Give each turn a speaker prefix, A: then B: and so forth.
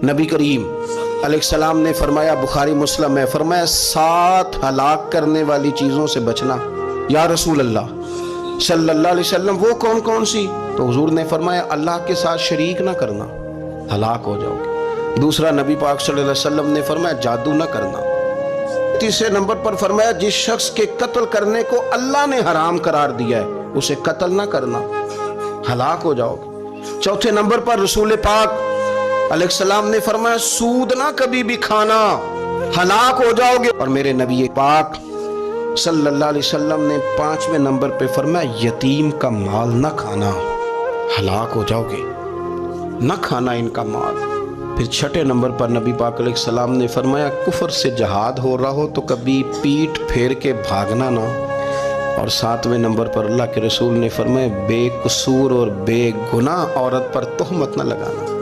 A: نبی کریم علیہ السلام نے فرمایا، بخاری مسلم میں فرمایا 7 ہلاک کرنے والی چیزوں سے بچنا۔ یا رسول اللہ صلی اللہ علیہ وسلم وہ کون کون سی؟ تو حضور نے فرمایا اللہ کے ساتھ شریک نہ کرنا، ہلاک ہو جاؤ گے۔ دوسرا نبی پاک صلی اللہ علیہ وسلم نے فرمایا جادو نہ کرنا۔ تیسرے نمبر پر فرمایا جس شخص کے قتل کرنے کو اللہ نے حرام قرار دیا ہے اسے قتل نہ کرنا، ہلاک ہو جاؤ گے۔ چوتھے نمبر پر رسول پاک علیہ السلام نے فرمایا سود نہ کبھی بھی کھانا، ہلاک ہو جاؤ گے۔ اور میرے نبی پاک صلی اللہ علیہ وسلم نے 5ویں نمبر پہ فرمایا یتیم کا مال نہ کھانا، ہلاک ہو جاؤ گے، نہ کھانا ان کا مال۔ پھر 6 نمبر پر نبی پاک علیہ السلام نے فرمایا کفر سے جہاد ہو رہا ہو تو کبھی پیٹ پھیر کے بھاگنا نہ۔ اور 7ویں نمبر پر اللہ کے رسول نے فرمایا بے قصور اور بے گناہ عورت پر تہمت نہ لگانا۔